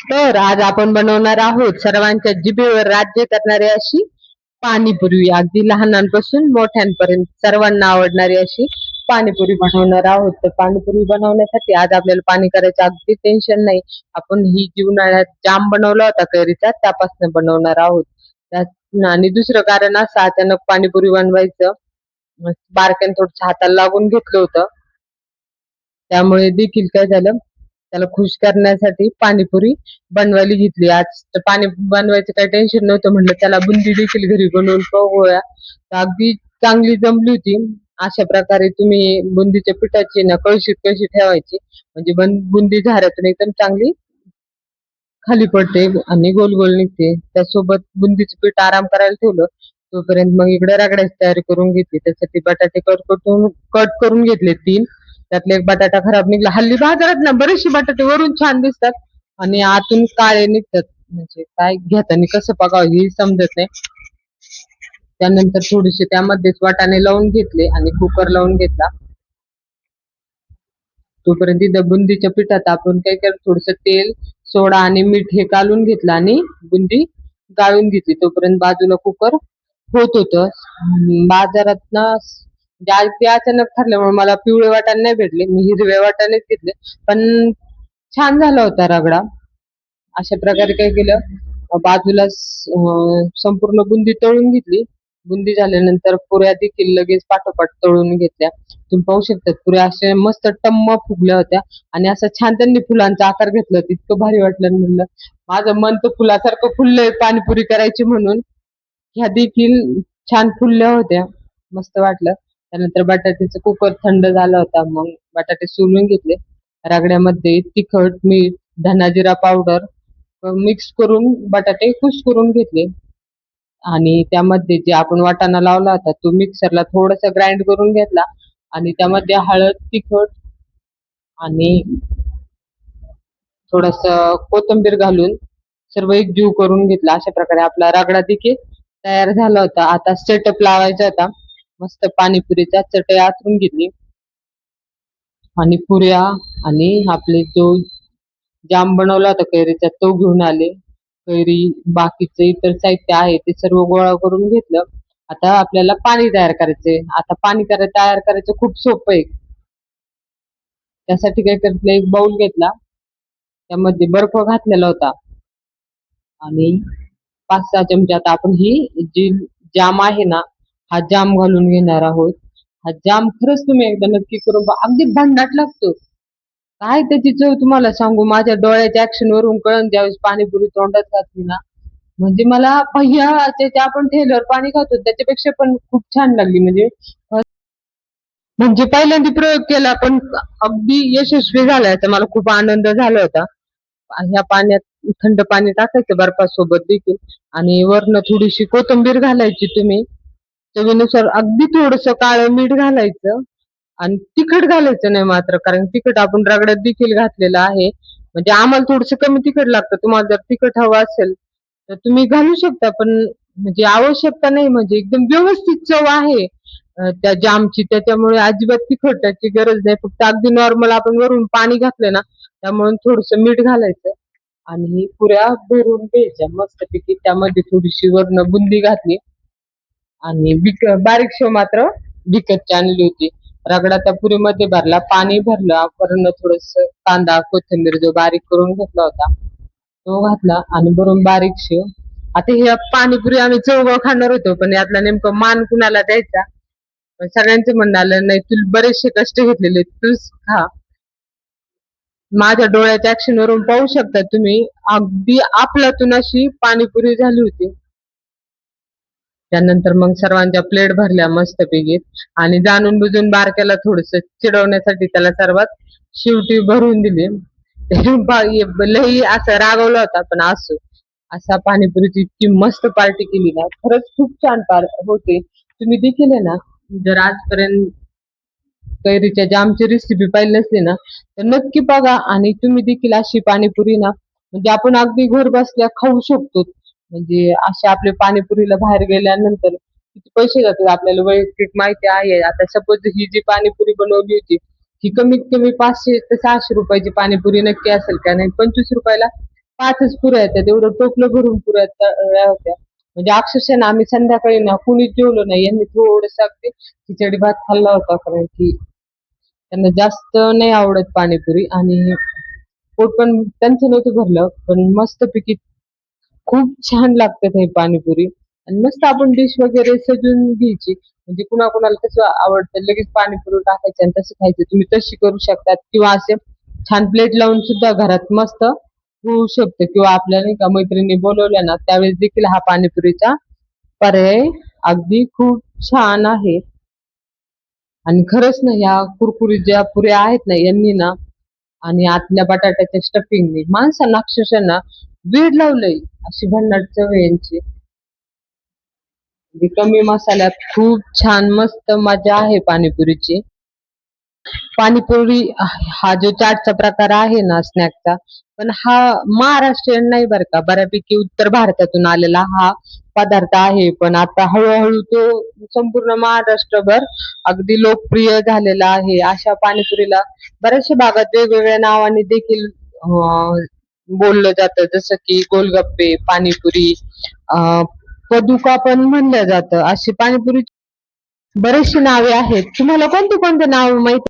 तर आज आपण बनवणार आहोत सर्वांच्या जिभेवर राज्य करणारी अशी पाणीपुरी. अगदी लहानांपासून मोठ्यांपर्यंत सर्वांना आवडणारी अशी पाणीपुरी बनवणार आहोत. तर पाणीपुरी बनवण्यासाठी आज आपल्याला पाणी करायचं अगदी टेन्शन नाही. आपण ही जी उन्हाळ्यात जाम बनवला होता कैरीचा त्यापासून बनवणार आहोत. आणि दुसरं कारण असं अचानक पाणीपुरी बनवायचं बारक्यानं थोडं हाताला लागून घेतलं होतं. त्यामुळे देखील काय झालं त्याला खुश करण्यासाठी पाणीपुरी बनवायला घेतली. आज तर पाणी बनवायचं काही टेन्शन नव्हतं, म्हटलं त्याला बुंदी देखील घरी बनवून बघूया. तर अगदी चांगली जमली होती. अशा प्रकारे तुम्ही बुंदीच्या पिठाची ना कळशीत कशी ठेवायची म्हणजे बुंदी झाऱ्यातून एकदम चांगली खाली पडते आणि गोल गोल निघते. त्यासोबत बुंदीचं पीठ आराम करायला ठेवलं. तोपर्यंत मग इकडे रगड्याची तयारी करून घेतली. त्यासाठी बटाटे कट करून घेतले 3. त्यातला एक बटाटा खराब निघला. हल्ली बाजारात ना बरेचसे बटाटे वरून छान दिसतात आणि आतून काळे निघतात. म्हणजे काय घेताना कसं बघावं हे समजत नाही. त्यानंतर थोडेसे त्यामध्येच वाटाणे लावून घेतले आणि कुकर लावून घेतला. तोपर्यंत इथं बुंदीच्या पिठात आपण काय केलं थोडस तेल, सोडा आणि मीठ हे घालून घेतलं आणि बुंदी गाळून घेतली. तोपर्यंत बाजूला कुकर होत होतं. बाजारात ना ते अचानक ठरल्यामुळे मला पिवळे वाटाणे नाही भेटले. मी हिरवे वाटाणेच घेतले. पण छान झाला होता रगडा. अशा प्रकारे काय केलं बाजूला संपूर्ण बुंदी तळून घेतली. बुंदी झाल्यानंतर पुऱ्या देखील लगेच पाठोपाठ तळून घेतल्या. तुम्ही पाहू शकता पुऱ्या अशा मस्त टम्म फुगल्या होत्या आणि असं छान त्यांनी फुलांचा आकार घेतला. इतकं भारी वाटलं. म्हणलं माझं मन तर फुलासारखं फुललंय पाणीपुरी करायची म्हणून. ह्या देखील छान फुलल्या होत्या. मस्त वाटलं. त्यानंतर बटाट्याचा कुकर थंड झाला होता. मग बटाटे सोलून घेतले. रगड्यामध्ये तिखट, मीठ, धना जिरा पावडर मिक्स करून बटाटे खुश करून घेतले आणि त्यामध्ये जे आपण वाटाणा लावला होता तो मिक्सरला थोडासा ग्राइंड करून घेतला आणि त्यामध्ये हळद, तिखट आणि थोडस कोथिंबीर घालून सर्व एकजीव करून घेतला. अशा प्रकारे आपला रगडा देखील तयार झाला होता. आता सेटअप लावायचा होता. मस्त पाणीपुरीचा चटई आथरून घेतली आणि पुऱ्या आणि आपले जो जाम बनवला होता कैरीचा तो घेऊन आले. कैरी बाकीचे इतर साहित्य आहे ते सर्व गोळा करून घेतलं. आता आपल्याला पाणी तयार करायचंय. आता पाणी तयार करायचं खूप सोपं आहे. त्यासाठी काय करतलं एक बाउल घेतला. त्यामध्ये बर्फ घातलेला होता आणि 5-6 चमचे आता आपण ही जी जाम आहे ना हा जाम घालून घेणार आहोत. हा जाम खरंच तुम्ही एकदा नक्की करून अगदी भन्नाट लागतो. काय त्याची चव तुम्हाला सांगू माझ्या डोळ्याच्या ऍक्शन वरून कळण ज्यावेळेस पाणीपुरी तोंडात घातली ना म्हणजे मला भैया त्याच्या आपण ठेल्यावर पाणी खातो त्याच्यापेक्षा पण खूप छान लागली. म्हणजे पहिल्यांदा प्रयोग केला पण अगदी यशस्वी झाला. याचा मला खूप आनंद झाला होता. ह्या पाण्यात थंड पाणी टाकायचं बर्फासोबत देखील आणि वरनं थोडीशी कोथिंबीर घालायची. तुम्ही चवीनुसार अगदी थोडस काळं मीठ घालायचं आणि तिखट घालायचं नाही मात्र, कारण तिखट आपण रगड्यात देखील घातलेलं आहे. म्हणजे आम्हाला थोडस कमी तिखट लागतं. तुम्हाला जर तिखट हवं असेल तर तुम्ही घालू शकता पण म्हणजे आवश्यकता नाही. म्हणजे एकदम व्यवस्थित चव आहे त्या जामची. त्याच्यामुळे अजिबात तिखटाची गरज नाही. फक्त अगदी नॉर्मल आपण वरून पाणी घातलं ना त्यामुळे थोडस मीठ घालायचं आणि पुऱ्या भरून घ्यायच्या मस्तपैकी. त्यामध्ये थोडीशी वरण बुंदी घातली आणि बारीक शेव मात्र विकतची आणली होती. रगडा त्या पुरीमध्ये भरला, पाणी भरलं, वरण थोडस कांदा कोथिंबीर जो बारीक करून घेतला होता तो घातला आणि भरून बारीक शेव. आता हे पाणीपुरी आम्ही चौघ खाणार होतो पण यातला नेमकं मान कुणाला द्यायचा. पण सगळ्यांचं म्हणणं आलं नाही तू बरेचसे कष्ट घेतलेले तूच खा. माझ्या डोळ्याच्या ऍक्शन वरून पाहू शकता तुम्ही अगदी आपल्यातून अशी पाणीपुरी झाली होती. त्यानंतर मग सर्वांच्या प्लेट भरल्या मस्तपैकी आणि जाणून बुजून बारक्याला थोडस चिडवण्यासाठी त्याला सर्वात शेवटी भरून दिली. लई असं रागवला होता पण असो असा पाणीपुरीची इतकी मस्त पार्टी केली ना खरंच खूप छान होते. तुम्ही देखील आहे ना जर आजपर्यंत कैरीच्या जामची रेसिपी पाहिली नसली ना तर नक्की बघा आणि तुम्ही देखील अशी पाणीपुरी ना म्हणजे आपण अगदी घर बसल्या खाऊ शकतो. म्हणजे अशा आपल्या पाणीपुरीला बाहेर गेल्यानंतर किती पैसे जातात आपल्याला वैयक्तिक माहिती आहे. आता सपोज ही जी पाणीपुरी बनवली होती ही कमीत कमी 500 ते 600 रुपयाची पाणीपुरी नक्की असेल का नाही. 25 रुपयाला 5च पुऱ्या येतात, एवढं टोपलं भरून पुऱ्या तळल्या होत्या. म्हणजे अक्षरशः ना आम्ही संध्याकाळी ना कुणीच जेवलो नाही. यांनी थोडस अगदी खिचडी भात खाल्ला होता, कारण की त्यांना जास्त नाही आवडत पाणीपुरी. आणि पोट पण त्यांचं नव्हतं भरलं, पण मस्तपैकी खूप छान लागतात हे पाणीपुरी. आणि मस्त आपण डिश वगैरे सजवून घ्यायची. म्हणजे कुणाकुणाला कसं आवडतं लगेच पाणीपुरी टाकायचं आणि तसं खायचं, तुम्ही तशी करू शकतात. किंवा असे छान प्लेट लावून सुद्धा घरात मस्त होऊ शकतं. किंवा आपल्या नाही का मैत्रिणी बोलवल्या ना त्यावेळेस देखील हा पाणीपुरीचा पर्याय अगदी खूप छान आहे. आणि खरंच ना ह्या कुरकुरीत ज्या पुऱ्या आहेत ना यांनी ना, आणि आतल्या बटाट्याच्या स्टफिंगने माणसांना अक्षरशः ना वेड लावलंय. अशी भन्नाट चव आहे यांची. म्हणजे कमी मसाल्यात खूप छान मस्त मजा आहे पाणीपुरीची. पाणीपुरी हा जो चाटचा प्रकार आहे ना स्नॅकचा, पण हा महाराष्ट्रीयन नाही बरं का, बऱ्यापैकी उत्तर भारतातून आलेला हा पदार्थ आहे. पण आता हळूहळू तो संपूर्ण महाराष्ट्रभर अगदी लोकप्रिय झालेला आहे. अशा पाणीपुरीला बऱ्याचशा भागात वेगवेगळ्या नावाने देखील बोललं जातं, जसं की गोलगप्पे, पाणीपुरी, अं पदुका पण म्हणलं जातं. अशी पाणीपुरी बरीचशी नावे आहेत. तुम्हाला कोणते कोणते नाव माहिती?